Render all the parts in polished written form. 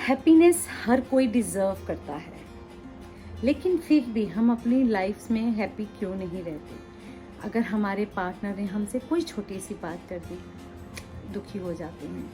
Happiness हर कोई deserve करता है, लेकिन फिर भी हम अपनी लाइफ में हैप्पी क्यों नहीं रहते? अगर हमारे पार्टनर ने हमसे कोई छोटी सी बात कर दी, दुखी हो जाते हैं।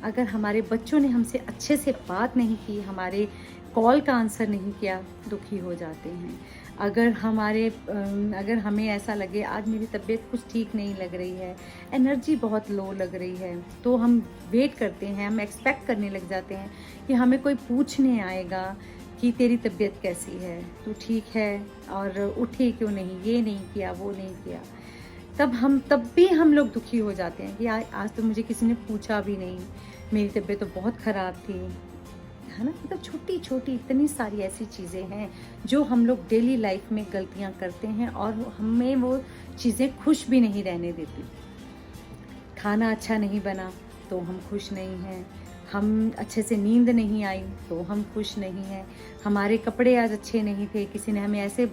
अगर हमारे बच्चों ने हमसे अच्छे से बात नहीं की, हमारे कॉल का आंसर नहीं किया, दुखी हो जाते हैं। अगर हमें ऐसा लगे आज मेरी तबीयत कुछ ठीक नहीं लग रही है, एनर्जी बहुत लो लग रही है, तो हम वेट करते हैं, हम एक्सपेक्ट करने लग जाते हैं कि हमें कोई पूछने आएगा कि तेरी तबीयत कैसी है, तू ठीक है, और उठी क्यों नहीं, ये नहीं किया, वो नहीं किया। तब भी हम लोग दुखी हो जाते हैं कि आज तो मुझे किसी ने पूछा भी नहीं, मेरी तबीयत तो बहुत ख़राब थी, है ना। मतलब छोटी छोटी इतनी सारी ऐसी चीज़ें हैं जो हम लोग डेली लाइफ में गलतियां करते हैं और हमें वो चीज़ें खुश भी नहीं रहने देती। खाना अच्छा नहीं बना तो हम खुश नहीं हैं, हम अच्छे से नींद नहीं आई तो हम खुश नहीं हैं, हमारे कपड़े आज अच्छे नहीं थे, किसी ने हमें ऐसे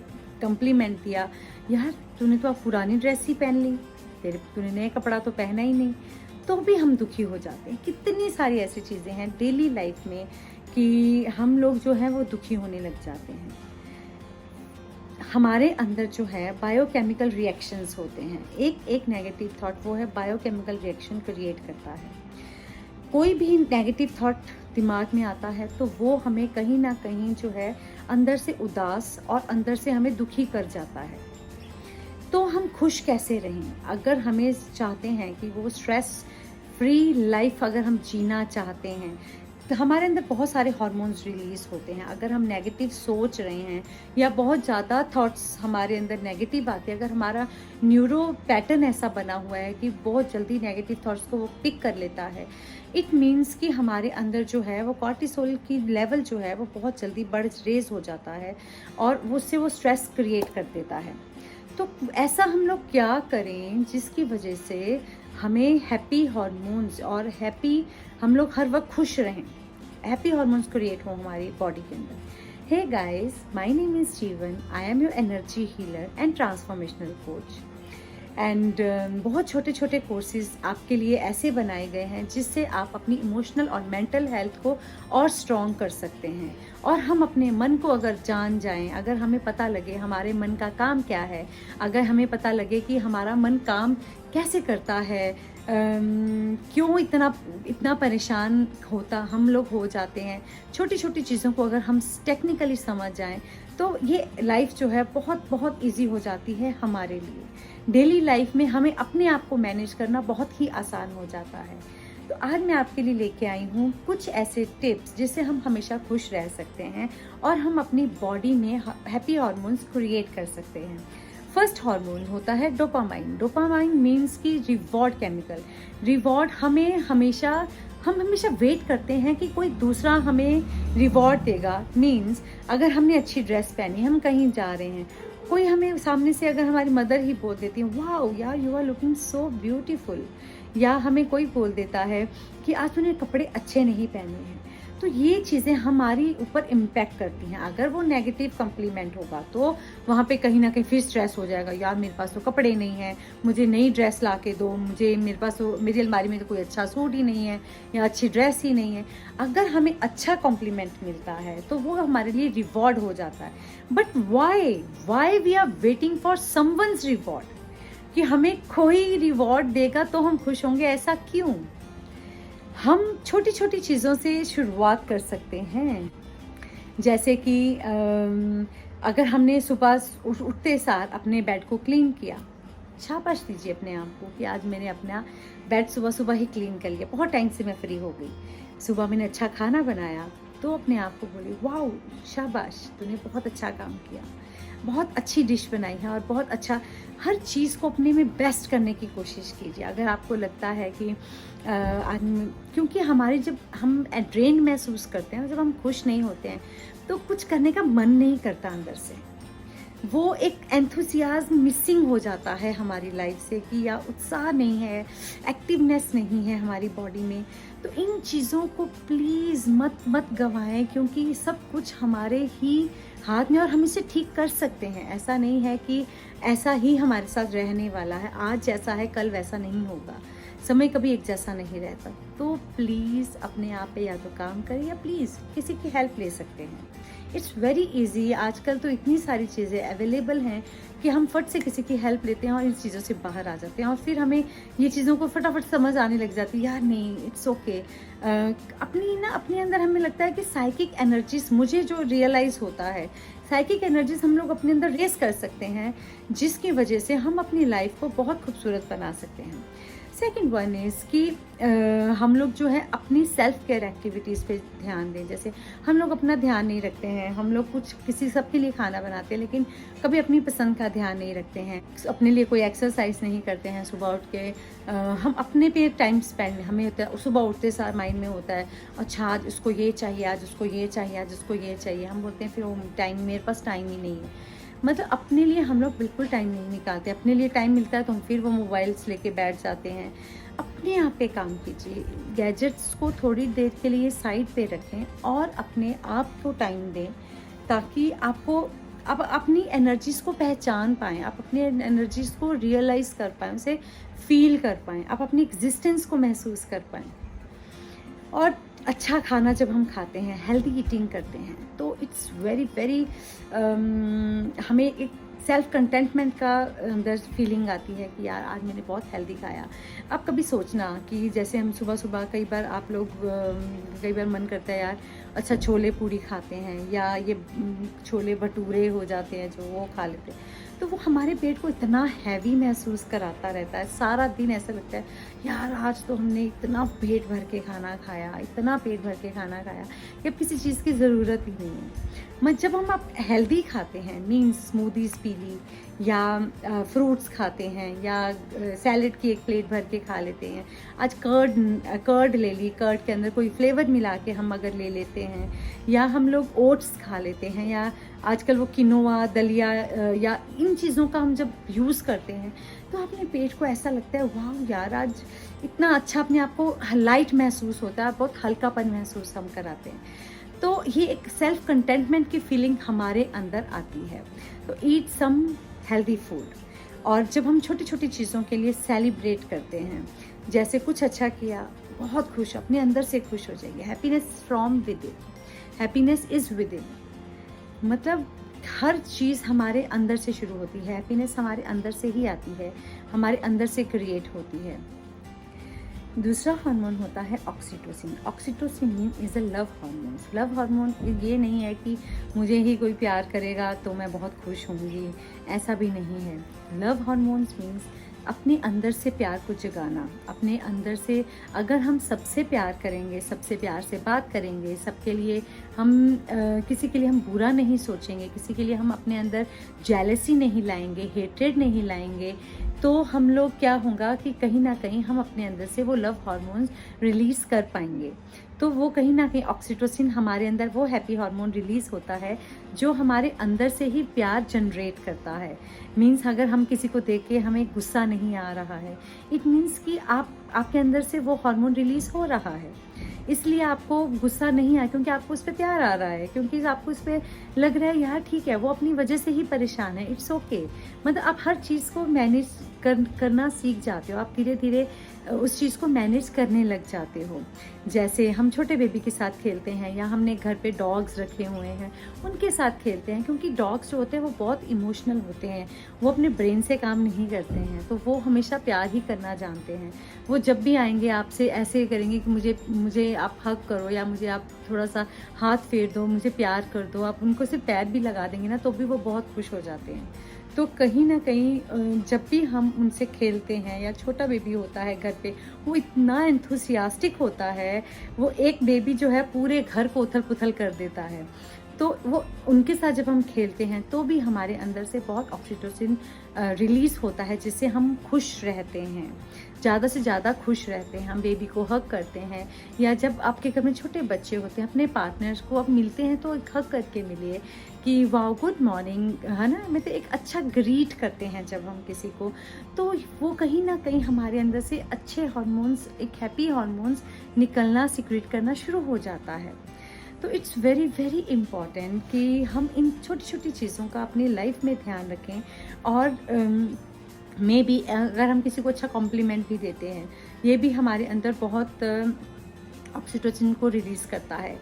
कम्प्लीमेंट दिया, यार तूने तो अब पुरानी ड्रेस ही पहन ली, तूने नया कपड़ा तो पहना ही नहीं, तो भी हम दुखी हो जाते हैं। कितनी सारी ऐसी चीज़ें हैं डेली लाइफ में कि हम लोग जो है वो दुखी होने लग जाते हैं। हमारे अंदर जो है बायोकेमिकल रिएक्शंस होते हैं। एक नेगेटिव थॉट वो है बायोकेमिकल रिएक्शन क्रिएट करता है। कोई भी नेगेटिव थॉट दिमाग में आता है तो वो हमें कहीं ना कहीं जो है अंदर से उदास और अंदर से हमें दुखी कर जाता है। तो हम खुश कैसे रहें? अगर हमें चाहते हैं कि वो स्ट्रेस फ्री लाइफ अगर हम जीना चाहते हैं तो हमारे अंदर बहुत सारे हार्मोन्स रिलीज होते हैं। अगर हम नेगेटिव सोच रहे हैं या बहुत ज़्यादा थॉट्स हमारे अंदर नेगेटिव आते हैं, अगर हमारा न्यूरो पैटर्न ऐसा बना हुआ है कि बहुत जल्दी नेगेटिव थॉट्स को वो पिक कर लेता है, इट मीन्स कि हमारे अंदर जो है वो कॉर्टिसोल की लेवल जो है वो बहुत जल्दी रेज हो जाता है और उससे वो स्ट्रेस क्रिएट कर देता है। तो ऐसा हम लोग क्या करें जिसकी वजह से हमें हैप्पी हार्मोन्स और हम लोग हर वक्त खुश रहें, हैप्पी हार्मोन्स क्रिएट हो हमारी बॉडी के अंदर। Hey guys, my name is Jeevan, I am your energy healer and transformational coach. And बहुत छोटे छोटे कोर्सेज आपके लिए ऐसे बनाए गए हैं जिससे आप अपनी इमोशनल और मेंटल हेल्थ को और स्ट्रॉन्ग कर सकते हैं। और हम अपने मन को अगर जान जाएं, अगर हमें पता लगे हमारे मन का काम क्या है, अगर हमें पता लगे कि हमारा मन काम कैसे करता है, क्यों इतना परेशान होता हम लोग हो जाते हैं, छोटी छोटी चीज़ों को अगर हम टेक्निकली समझ जाएं तो ये लाइफ जो है बहुत बहुत इजी हो जाती है हमारे लिए। डेली लाइफ में हमें अपने आप को मैनेज करना बहुत ही आसान हो जाता है। तो आज मैं आपके लिए लेके आई हूँ कुछ ऐसे टिप्स जिससे हम हमेशा खुश रह सकते हैं और हम अपनी बॉडी में हैप्पी हार्मोन्स क्रिएट कर सकते हैं। फर्स्ट हार्मोन होता है डोपामाइन। डोपामाइन मीन्स की रिवॉर्ड केमिकल। रिवॉर्ड हम हमेशा वेट करते हैं कि कोई दूसरा हमें रिवॉर्ड देगा। मीन्स अगर हमने अच्छी ड्रेस पहनी, हम कहीं जा रहे हैं, कोई हमें सामने से अगर हमारी मदर ही बोल देती है वाओ यार you are looking so beautiful, या हमें कोई बोल देता है कि आज तूने कपड़े अच्छे नहीं पहने हैं, तो ये चीज़ें हमारी ऊपर इम्पैक्ट करती हैं। अगर वो नेगेटिव कम्प्लीमेंट होगा तो वहाँ पे कहीं ना कहीं फिर स्ट्रेस हो जाएगा, यार मेरे पास तो कपड़े नहीं हैं, मुझे नई ड्रेस ला के दो, मेरे पास तो मेरी अलमारी में तो कोई अच्छा सूट ही नहीं है या अच्छी ड्रेस ही नहीं है। अगर हमें अच्छा कॉम्प्लीमेंट मिलता है तो वो हमारे लिए रिवॉर्ड हो जाता है। But why we are waiting for someone's reward, कि हमें कोई रिवॉर्ड देगा तो हम खुश होंगे, ऐसा क्यों? हम छोटी छोटी चीज़ों से शुरुआत कर सकते हैं। जैसे कि अगर हमने सुबह उठते सार अपने बेड को क्लीन किया, शाबाश दीजिए अपने आप को कि आज मैंने अपना बेड सुबह सुबह ही क्लीन कर लिया, बहुत टाइम से मैं फ्री हो गई। सुबह मैंने अच्छा खाना बनाया तो अपने आप को बोली वाओ शाबाश, तूने बहुत अच्छा काम किया, बहुत अच्छी डिश बनाई है, और बहुत अच्छा हर चीज़ को अपने में बेस्ट करने की कोशिश कीजिए। अगर आपको लगता है कि क्योंकि जब हम ड्रेन महसूस करते हैं, जब हम खुश नहीं होते हैं तो कुछ करने का मन नहीं करता अंदर से, वो एक एंथुसियाज्म मिसिंग हो जाता है हमारी लाइफ से, कि या उत्साह नहीं है, एक्टिवनेस नहीं है हमारी बॉडी में। तो इन चीज़ों को प्लीज़ मत गंवाएं, क्योंकि सब कुछ हमारे ही हाथ में और हम इसे ठीक कर सकते हैं। ऐसा नहीं है कि ऐसा ही हमारे साथ रहने वाला है, आज जैसा है कल वैसा नहीं होगा। समय कभी एक जैसा नहीं रहता। तो प्लीज़ अपने आप पे या तो काम करें या प्लीज़ किसी की हेल्प ले सकते हैं। It's very easy. आजकल तो इतनी सारी चीज़ें अवेलेबल हैं कि हम फट से किसी की हेल्प लेते हैं और इन चीज़ों से बाहर आ जाते हैं, और फिर हमें ये चीज़ों को फटाफट समझ आने लग जाती है, यार नहीं इट्स ओके। अपने अंदर हमें लगता है कि साइकिक एनर्जीज, मुझे जो रियलाइज़ होता है, साइकिक एनर्जीज हम लोग अपने अंदर रेस कर सकते हैं, जिसकी वजह से हम अपनी लाइफ को बहुत खूबसूरत बना सकते हैं। सेकेंड वन इज़ कि हम लोग जो है अपनी सेल्फ केयर एक्टिविटीज़ पे ध्यान दें। जैसे हम लोग अपना ध्यान नहीं रखते हैं, हम लोग कुछ किसी सबके लिए खाना बनाते हैं लेकिन कभी अपनी पसंद का ध्यान नहीं रखते हैं, अपने लिए कोई एक्सरसाइज नहीं करते हैं। सुबह उठ के हम अपने पे टाइम स्पेंड, हमें होता है सुबह उठते सार माइंड में होता है अच्छा आज उसको ये चाहिए, आज उसको ये चाहिए, आज उसको ये चाहिए। हम बोलते हैं फिर वो टाइम, मेरे पास टाइम ही नहीं है। मतलब अपने लिए हम लोग बिल्कुल टाइम नहीं निकालते। अपने लिए टाइम मिलता है तो हम फिर वो मोबाइल्स लेके बैठ जाते हैं। अपने आप पे काम कीजिए, गैजेट्स को थोड़ी देर के लिए साइड पे रखें और अपने आप को टाइम दें, ताकि आपको आप अपनी एनर्जीज़ को पहचान पाएँ, आप अपनी एनर्जीज़ को रियलाइज़ कर पाएँ, उसे फील कर पाएँ, आप अपनी एग्जिस्टेंस को महसूस कर पाएँ। और अच्छा खाना जब हम खाते हैं, हेल्दी ईटिंग करते हैं, तो इट्स वेरी वेरी हमें एक सेल्फ कंटेंटमेंट का अंदर फीलिंग आती है कि यार आज मैंने बहुत हेल्दी खाया। आप कभी सोचना कि जैसे हम सुबह सुबह कई बार आप लोग कई बार मन करता है यार अच्छा छोले पूरी खाते हैं, या ये छोले भटूरे हो जाते हैं जो वो खा लेते हैं, तो वो हमारे पेट को इतना हैवी महसूस कराता रहता है। सारा दिन ऐसा लगता है यार आज तो हमने इतना पेट भर के खाना खाया, इतना पेट भर के खाना खाया कि अब किसी चीज़ की ज़रूरत ही नहीं है। जब हम आप हेल्दी खाते हैं, मीन्स स्मूदीज़ पी ली, या फ्रूट्स खाते हैं, या सैलेड की एक प्लेट भर के खा लेते हैं, आज कर्ड ले ली, कर्ड के अंदर कोई फ्लेवर मिला के हम अगर ले लेते हैं, या हम लोग ओट्स खा लेते हैं, या आजकल वो किनोआ, दलिया, या इन चीज़ों का हम जब यूज़ करते हैं तो अपने पेट को ऐसा लगता है वाह यार आज इतना अच्छा, अपने आप को लाइट महसूस होता है, बहुत हल्कापन महसूस हम कराते हैं। तो ये एक सेल्फ कंटेंटमेंट की फीलिंग हमारे अंदर आती है। तो ईट सम हेल्दी फूड। और जब हम छोटी छोटी चीज़ों के लिए सेलिब्रेट करते हैं, जैसे कुछ अच्छा किया, बहुत खुश, अपने अंदर से खुश हो जाइए। Happiness from with in, happiness is with in. मतलब हर चीज़ हमारे अंदर से शुरू होती है, हैप्पीनेस हमारे अंदर से ही आती है, हमारे अंदर से क्रिएट होती है। दूसरा हार्मोन होता है oxytocin. Oxytocin is a love hormone. Love hormone ये नहीं है कि मुझे ही कोई प्यार करेगा तो मैं बहुत खुश होंगी, ऐसा भी नहीं है। लव हार्मोन्स मीन्स अपने अंदर से प्यार को जगाना, अपने अंदर से अगर हम सबसे प्यार करेंगे, सबसे प्यार से बात करेंगे, सबके लिए हम किसी के लिए हम बुरा नहीं सोचेंगे, किसी के लिए हम अपने अंदर जेलसी नहीं लाएंगे, हेट्रेड नहीं लाएंगे, तो हम लोग क्या होगा कि कहीं ना कहीं हम अपने अंदर से वो लव हार्मोन्स रिलीज़ कर पाएंगे। तो वो कहीं ना कहीं ऑक्सीटोसिन हमारे अंदर वो हैप्पी हार्मोन रिलीज़ होता है जो हमारे अंदर से ही प्यार जनरेट करता है। मीन्स अगर हम किसी को देख के हमें गुस्सा नहीं आ रहा है, इट मीन्स कि आपके अंदर से वो हार्मोन रिलीज़ हो रहा है, इसलिए आपको गुस्सा नहीं आया, क्योंकि आपको उस पर प्यार आ रहा है, क्योंकि आपको उस पर लग रहा है यार ठीक है वो अपनी वजह से ही परेशान है, इट्स ओके। मतलब आप हर चीज़ को मैनेज करना सीख जाते हो, आप धीरे धीरे उस चीज़ को मैनेज करने लग जाते हो। जैसे हम छोटे बेबी के साथ खेलते हैं, या हमने घर पे डॉग्स रखे हुए हैं उनके साथ खेलते हैं, क्योंकि डॉग्स जो होते हैं वो बहुत इमोशनल होते हैं, वो अपने ब्रेन से काम नहीं करते हैं, तो वो हमेशा प्यार ही करना जानते हैं। वो जब भी आएंगे आपसे ऐसे करेंगे कि मुझे आप हग करो, या मुझे आप थोड़ा सा हाथ फेर दो, मुझे प्यार कर दो। आप उनको सिर्फ पैर भी लगा देंगे ना तो भी वो बहुत खुश हो जाते हैं। तो कहीं ना कहीं जब भी हम उनसे खेलते हैं, या छोटा बेबी होता है घर पे, वो इतना एंथुसियास्टिक होता है, वो एक बेबी जो है पूरे घर को उथल पुथल कर देता है। तो वो उनके साथ जब हम खेलते हैं तो भी हमारे अंदर से बहुत ऑक्सीटोसिन रिलीज़ होता है, जिससे हम खुश रहते हैं, ज़्यादा से ज़्यादा खुश रहते हैं। हम बेबी को हग करते हैं, या जब आपके घर में छोटे बच्चे होते हैं, अपने पार्टनर्स को आप मिलते हैं तो एक हग करके मिलिए कि वाओ गुड मॉर्निंग, है ना। मतलब एक अच्छा ग्रीट करते हैं जब हम किसी को, तो वो कहीं ना कहीं हमारे अंदर से अच्छे हार्मोन्स, एक हैप्पी हार्मोन्स निकलना, सिक्रेट करना शुरू हो जाता है। तो इट्स वेरी वेरी इम्पॉर्टेंट कि हम इन छोटी छोटी चीज़ों का अपनी लाइफ में ध्यान रखें। और मे बी अगर हम किसी को अच्छा कॉम्प्लीमेंट भी देते हैं ये भी हमारे अंदर बहुत ऑक्सीटोसिन को रिलीज़ करता है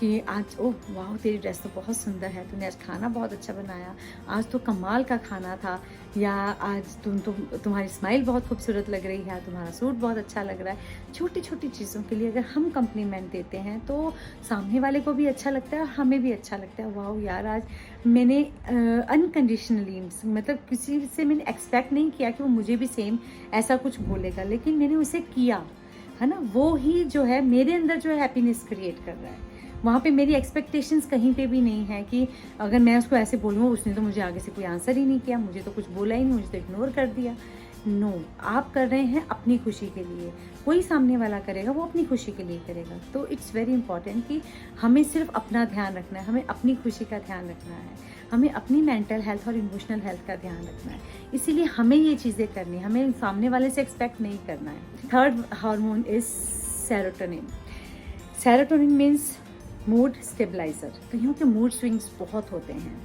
कि आज ओह वाह तेरी ड्रेस तो बहुत सुंदर है, तूने आज खाना बहुत अच्छा बनाया, आज तो कमाल का खाना था, या आज तुम्हारी स्माइल बहुत खूबसूरत लग रही है, तुम्हारा सूट बहुत अच्छा लग रहा है। छोटी छोटी चीज़ों के लिए अगर हम कम्प्लीमेंट देते हैं तो सामने वाले को भी अच्छा लगता है और हमें भी अच्छा लगता है। वाह यार आज मैंने अनकंडीशनली मतलब किसी से मैंने एक्सपेक्ट नहीं किया कि वो मुझे भी सेम ऐसा कुछ बोलेगा, लेकिन मैंने उसे किया, है ना, वो ही जो है मेरे अंदर जो है हैप्पीनेस क्रिएट कर रहा है। वहाँ पे मेरी एक्सपेक्टेशंस कहीं पे भी नहीं है कि अगर मैं उसको ऐसे बोलूँ उसने तो मुझे आगे से कोई आंसर ही नहीं किया, मुझे तो कुछ बोला ही नहीं, मुझे तो इग्नोर कर दिया। नो, आप कर रहे हैं अपनी खुशी के लिए, कोई सामने वाला करेगा वो अपनी खुशी के लिए करेगा। तो इट्स वेरी इंपॉर्टेंट कि हमें सिर्फ अपना ध्यान रखना है, हमें अपनी खुशी का ध्यान रखना है, हमें अपनी मेंटल हेल्थ और इमोशनल हेल्थ का ध्यान रखना है। इसीलिए हमें ये चीज़ें करनी है, हमें सामने वाले से एक्सपेक्ट नहीं करना है। Third hormone is serotonin. Serotonin means mood stabiliser. कईयों के मूड स्विंग्स बहुत होते हैं।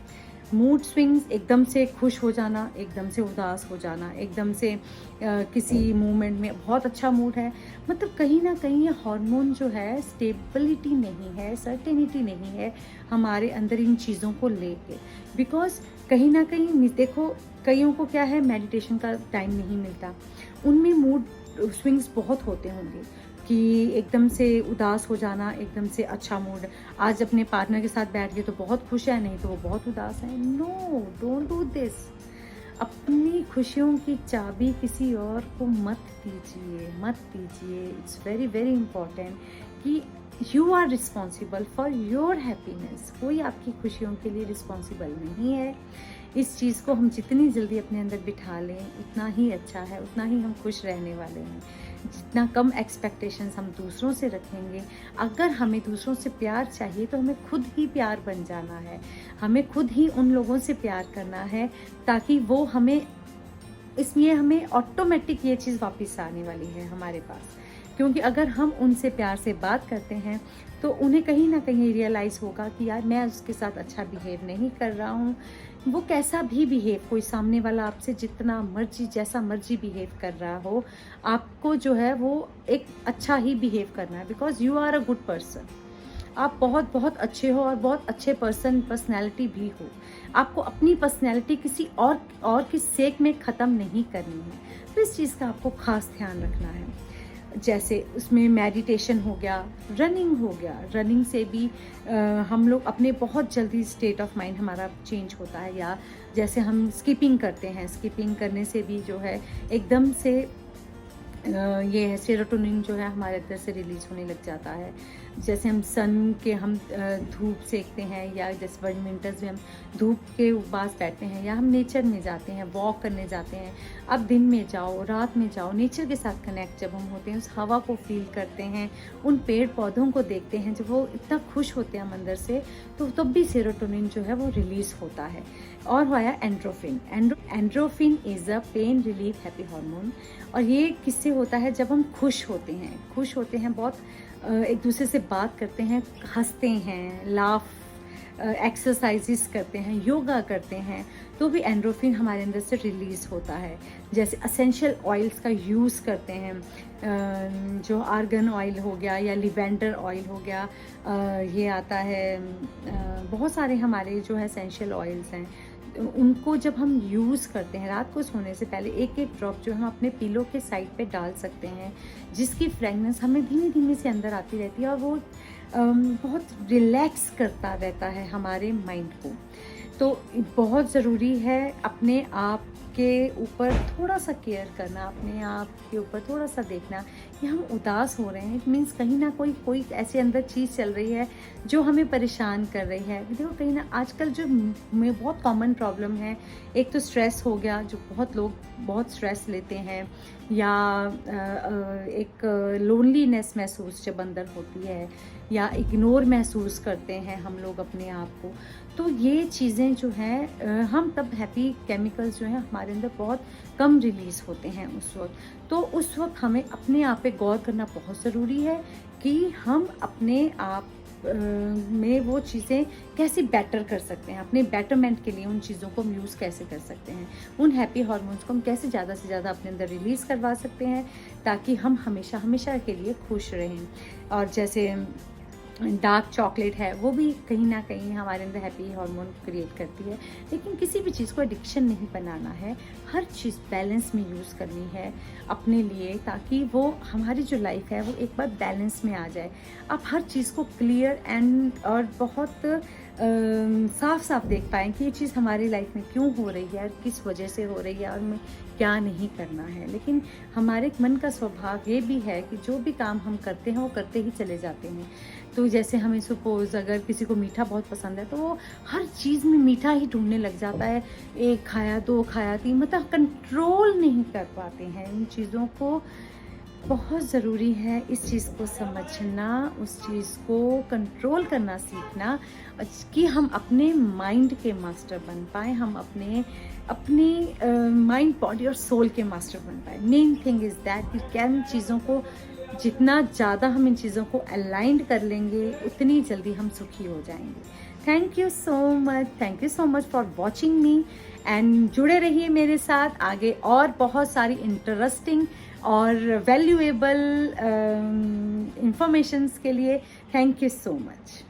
मूड स्विंग्स एकदम से खुश हो जाना, एकदम से उदास हो जाना, एकदम से किसी मोमेंट में बहुत अच्छा मूड है, मतलब कहीं ना कहीं ये हार्मोन जो है स्टेबिलिटी नहीं है, सर्टेनिटी नहीं है हमारे अंदर इन चीज़ों को लेके। बिकॉज कहीं ना कहीं देखो कईयों को क्या है, मेडिटेशन का टाइम नहीं मिलता, उनमें मूड स्विंग्स बहुत होते होंगे कि एकदम से उदास हो जाना, एकदम से अच्छा मूड, आज अपने पार्टनर के साथ बैठ गए तो बहुत खुश है, नहीं तो वो बहुत उदास है। No, don't do this. अपनी खुशियों की चाबी किसी और को मत दीजिए, मत दीजिए। इट्स वेरी वेरी इम्पॉर्टेंट कि you are responsible for your happiness. कोई आपकी खुशियों के लिए रिस्पॉन्सिबल नहीं है। इस चीज़ को हम जितनी जल्दी अपने अंदर बिठा लें उतना ही अच्छा है, उतना ही हम खुश रहने वाले हैं। जितना कम एक्सपेक्टेशंस हम दूसरों से रखेंगे, अगर हमें दूसरों से प्यार चाहिए तो हमें खुद ही प्यार बन जाना है, हमें खुद ही उन लोगों से प्यार करना है ताकि वो हमें, इसलिए हमें ऑटोमेटिक ये चीज़ वापस आने वाली है हमारे पास। क्योंकि अगर हम उनसे प्यार से बात करते हैं तो उन्हें कहीं ना कहीं रियलाइज़ होगा कि यार मैं उसके साथ अच्छा बिहेव नहीं कर रहा हूँ। वो कैसा भी बिहेव, कोई सामने वाला आपसे जितना मर्जी जैसा मर्जी बिहेव कर रहा हो, आपको जो है वो एक अच्छा ही बिहेव करना है, because you are a good person. आप बहुत बहुत अच्छे हो और बहुत अच्छे पर्सनैलिटी भी हो। आपको अपनी पर्सनैलिटी किसी और की सेक में ख़त्म नहीं करनी है। तो इस चीज़ का आपको खास ध्यान रखना है। जैसे उसमें मेडिटेशन हो गया, रनिंग हो गया, रनिंग से भी हम लोग अपने बहुत जल्दी स्टेट ऑफ माइंड हमारा चेंज होता है। या जैसे हम स्किपिंग करते हैं, स्किपिंग करने से भी जो है एकदम से ये है सेरोटोनिन जो है हमारे अंदर से रिलीज होने लग जाता है। जैसे हम सन के हम धूप सेकते हैं, या जैसे विंटर्स में हम धूप के पास बैठते हैं, या हम नेचर में जाते हैं, वॉक करने जाते हैं। अब दिन में जाओ, रात में जाओ, नेचर के साथ कनेक्ट जब हम होते हैं, उस हवा को फील करते हैं, उन पेड़ पौधों को देखते हैं, जब वो इतना खुश होते हैं अंदर से, तो तब भी सेरोटोनिन जो है वो रिलीज़ होता है। और आया endorphin. Endorphin is a pain relief happy hormone. और ये किससे होता है, जब हम खुश होते हैं बहुत, एक दूसरे से बात करते हैं, हंसते हैं, लाफ, एक्सरसाइजेस करते हैं, योगा करते हैं, तो भी एंड्रोफिन हमारे अंदर से रिलीज़ होता है। जैसे असेंशियल ऑयल्स का यूज़ करते हैं, जो आर्गन ऑयल हो गया या लिवेंडर ऑयल हो गया, ये आता है, बहुत सारे हमारे जो है असेंशियल ऑयल्स हैं, उनको जब हम यूज़ करते हैं रात को सोने से पहले एक एक ड्रॉप जो हम अपने पिलो के साइड पे डाल सकते हैं, जिसकी फ्रेगनेंस हमें धीमे धीमे से अंदर आती रहती है और वो बहुत रिलैक्स करता रहता है हमारे माइंड को। तो बहुत ज़रूरी है अपने आप के ऊपर थोड़ा सा केयर करना, अपने आप के ऊपर थोड़ा सा देखना कि हम उदास हो रहे हैं, इट मीन्स कहीं ना कोई ऐसे अंदर चीज़ चल रही है जो हमें परेशान कर रही है। देखो कहीं ना आजकल जो में बहुत कॉमन प्रॉब्लम है, एक तो स्ट्रेस हो गया, जो बहुत लोग बहुत स्ट्रेस लेते हैं, या एक लोनलीनेस महसूस जब अंदर होती है, या इग्नोर महसूस करते हैं हम लोग अपने आप को। तो ये चीज़ें जो हैं हम तब हैप्पी केमिकल्स जो हैं हमारे अंदर बहुत कम रिलीज़ होते हैं उस वक्त। तो उस वक्त हमें अपने आप पे गौर करना बहुत ज़रूरी है कि हम अपने आप में वो चीज़ें कैसे बेटर कर सकते हैं, अपने बेटरमेंट के लिए उन चीज़ों को हम यूज़ कैसे कर सकते हैं, उन हैप्पी हार्मोन्स को हम कैसे ज़्यादा से ज़्यादा अपने अंदर रिलीज़ करवा सकते हैं ताकि हम हमेशा हमेशा के लिए खुश रहें। और जैसे डार्क चॉकलेट है, वो भी कहीं ना कहीं हमारे अंदर हैप्पी हार्मोन क्रिएट करती है। लेकिन किसी भी चीज़ को एडिक्शन नहीं बनाना है, हर चीज़ बैलेंस में यूज़ करनी है अपने लिए, ताकि वो हमारी जो लाइफ है वो एक बार बैलेंस में आ जाए। आप हर चीज़ को क्लियर एंड और बहुत साफ साफ देख पाएँ कि ये चीज़ हमारी लाइफ में क्यों हो रही है और किस वजह से हो रही है और हमें क्या नहीं करना है। लेकिन हमारे मन का स्वभाव ये भी है कि जो भी काम हम करते हैं वो करते ही चले जाते हैं। तो जैसे हमें सपोज़ अगर किसी को मीठा बहुत पसंद है तो वो हर चीज़ में मीठा ही ढूंढने लग जाता है, एक खाया दो खाया तीन, मतलब कंट्रोल नहीं कर पाते हैं इन चीज़ों को। बहुत ज़रूरी है इस चीज़ को समझना, उस चीज़ को कंट्रोल करना सीखना कि हम अपने माइंड के मास्टर बन पाएँ, हम अपने माइंड बॉडी और सोल के मास्टर बन पाएँ। मेन थिंग इज़ दैट कि क्या इन चीज़ों को जितना ज़्यादा हम इन चीज़ों को अलाइंड कर लेंगे उतनी जल्दी हम सुखी हो जाएंगे। Thank you so much for watching me and जुड़े रहिए मेरे साथ आगे और बहुत सारी इंटरेस्टिंग और वैल्यूएबल इंफॉर्मेशंस के लिए। Thank you so much.